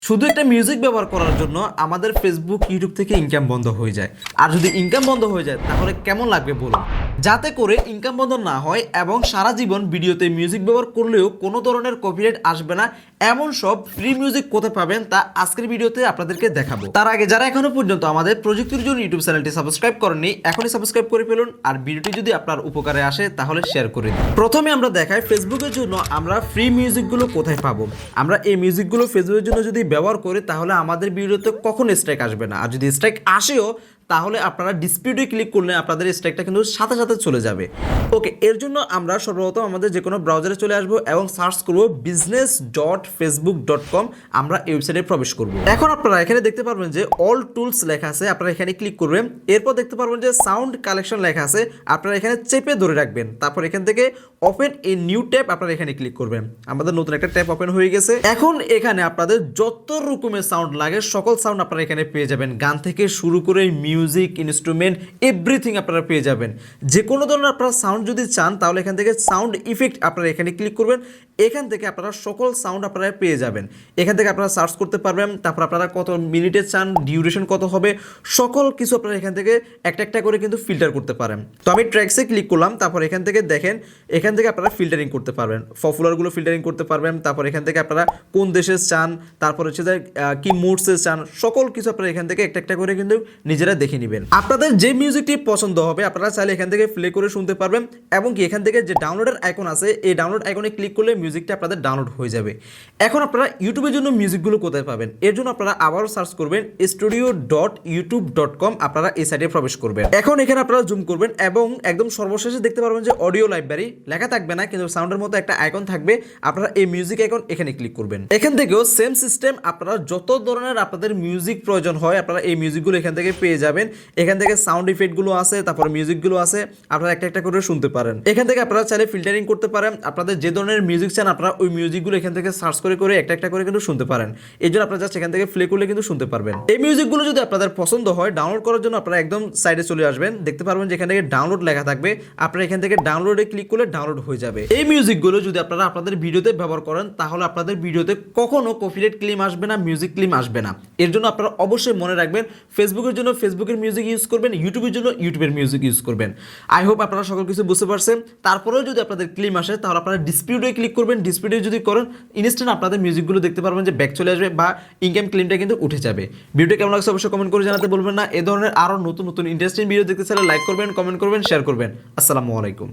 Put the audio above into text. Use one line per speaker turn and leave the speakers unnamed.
শুধু একটা মিউজিক ব্যবহার করার জন্য আমাদের ফেসবুক ইউটিউব থেকে ইনকাম বন্ধ হয়ে যায়। আর যদি ইনকাম বন্ধ হয়ে যায় তাহলে কেমন লাগবে বলুন। যাতে করে ইনকাম বন্ধ না হয় এবং সারা জীবন ভিডিওতে মিউজিক ব্যবহার করলেও কোনো ধরনের কপিরাইট আসবে না, এমন সব ফ্রি মিউজিক কোথায় পাবেন তা আজকের ভিডিওতে আপনাদেরকে দেখাবো। তার আগে যারা এখনো পর্যন্ত আমাদের প্রযুক্তির জন্য ইউটিউব চ্যানেলটি সাবস্ক্রাইব করেননি, এখনই সাবস্ক্রাইব করে ফেলুন। আর ভিডিওটি যদি আপনার উপকারে আসে তাহলে শেয়ার করে দিন। প্রথমে আমরা দেখাই ফেসবুকের জন্য আমরা ফ্রি মিউজিকগুলো কোথায় পাবো। আমরা এই মিউজিকগুলো ফেসবুকের জন্য যদি ব্যবহার করি তাহলে আমাদের ভিডিওতে কখনো স্ট্রাইক আসবে না। আর যদি স্ট্রাইক আসেও তাহলে আপনারা ডিসপিউটে ক্লিক করলে আপনাদের স্ট্রাইকটা কিন্তু সাথে সাথে চলে যাবে। ওকে, এর জন্য আমরা সর্বপ্রথম আমাদের যে কোনো ব্রাউজারে চলে আসবো এবং সার্চ করব business.facebook.com। আমরা এই ওয়েবসাইটে প্রবেশ করব। এখন আপনারা এখানে দেখতে পারবেন যে অল টুলস লেখা আছে, আপনারা এখানে ক্লিক করবেন। এরপর দেখতে পারবেন যে সাউন্ড কালেকশন লেখা আছে, আপনারা এখানে চেপে ধরে রাখবেন। তারপর এখান থেকে ওপেন এ নিউ ট্যাব আপনারা এখানে ক্লিক করবেন। আমাদের নতুন একটা ট্যাব ওপেন হয়ে গেছে। এখন এখানে আপনাদের যত রকমের সাউন্ড লাগে সকল সাউন্ড আপনারা এখানে পেয়ে যাবেন। গান থেকে শুরু করে মিউজিক, ইনস্ট্রুমেন্ট, এভরিথিং আপনারা পেয়ে যাবেন। যে কোনো ধরনের আপনারা সাউন্ড যদি চান তাহলে এখান থেকে সাউন্ড ইফেক্ট আপনারা এখানে ক্লিক করবেন। এখান থেকে আপনারা সকল সাউন্ড আপনারা পেয়ে যাবেন। এখান থেকে আপনারা সার্চ করতে পারবেন। তারপর আপনারা কত মিনিটে চান, ডিউরেশন কত হবে, সকল কিছু আপনারা এখান থেকে একটা একটা করে কিন্তু ফিল্টার করতে পারেন। তো আমি ট্র্যাকসে ক্লিক করলাম। তারপর এখান থেকে দেখেন, এখান থেকে আপনারা ফিল্টারিং করতে পারবেন, পপুলারগুলো ফিল্টারিং করতে পারবেন। তারপর এখান থেকে আপনারা কোন দেশে চান, তারপর হচ্ছে যে কি মুডসে চান, সকল কিছু আপনারা এখান থেকে একটা একটা করে কিন্তু নিজেরা দেখে নেবেন। আপনাদের যে মিউজিকটি পছন্দ হবে আপনারা চাইলে এখান থেকে প্লে করে শুনতে পারবেন। এবং কি এখান থেকে যে ডাউনলোডের আইকন আছে, এই ডাউনলোড আইকনে ক্লিক করলে মিউজিকটা আপনাদের ডাউনলোড হয়ে যাবে। এখন আপনারা ইউটিউবের জন্য মিউজিকগুলো কোথায় পাবেন, এর জন্য আপনারা আবারও সার্চ করবেন studio.youtube.com। আপনারা এই সাইটে প্রবেশ করবেন। এখন এখানে আপনারা জুম করবেন এবং একদম সর্বশেষে দেখতে পারবেন যে অডিও লাইব্রেরি লেখা থাকবে না, কিন্তু সাউন্ডের মতো একটা আইকন থাকবে। আপনারা এই মিউজিক আইকন এখানে ক্লিক করবেন। এখান থেকেও সেম সিস্টেম, আপনারা যত ধরনের আপনাদের মিউজিক প্রয়োজন হয় আপনারা এই মিউজিকগুলো এখান থেকে পেয়ে যাবেন। এখান থেকে সাউন্ড ইফেক্টগুলো আছে, তারপর মিউজিকগুলো আছে, আপনারা একটা একটা করে শুনতে পারেন। এখান থেকে আপনারা চাইলে ফিল্টারিং করতে পারেন। আপনাদের যে ধরনের মিউজিক চান আপনারা ওই মিউজিকগুলো এখান থেকে সার্চ করে করে একটা একটা করে কিন্তু শুনতে পারেন। এই জন্য আপনারা জাস্ট এখান থেকে প্লে করলে কিন্তু শুনতে পারবেন। এই মিউজিকগুলো যদি আপনাদের পছন্দ হয় ডাউনলোড করার জন্য আপনারা একদম সাইডে চলে আসবেন। দেখতে পারবেন যে এখান থেকে ডাউনলোড লেখা থাকবে, আপনারা এখান থেকে ডাউনলোডে ক্লিক করলে ডাউনলোড হয়ে যাবে। এই মিউজিকগুলো যদি আপনারা আপনাদের ভিডিওতে ব্যবহার করেন তাহলে আপনাদের ভিডিওতে কখনো কপিরাইট ক্লেম আসবে না, মিউজিক ক্লেম আসবে না। এর জন্য আপনারা অবশ্যই মনে রাখবেন ফেসবুকের জন্য ফেসবুকের মিউজিক ইউজ করবেন, ইউটিউবের জন্য ইউটিউবের মিউজিক ইউজ করবেন। আই হোপ আপনারা সকল কিছু বুঝতে পারছেন। তারপরেও যদি আপনাদের ক্লেম আসে তাহলে আপনারা ডিসপিউটে ক্লিক করবেন। ডিসপিউটে যদি করেন ইনস্ট্যান্ট আপনাদের মিউজিকগুলো দেখতে পারবেন যে ব্যাক চলে আসবে বা ইনকাম ক্লেমটা কিন্তু উঠে যাবে। ভিডিওটা কেমন লাগছে অবশ্যই কমেন্ট করে জানাতে বলবেন না। এই ধরনের আরও নতুন নতুন ইন্টারেস্টিং ভিডিও দেখতে চাইলে লাইক করবেন, কমেন্ট করবেন, শেয়ার করবেন। আসসালামু আলাইকুম।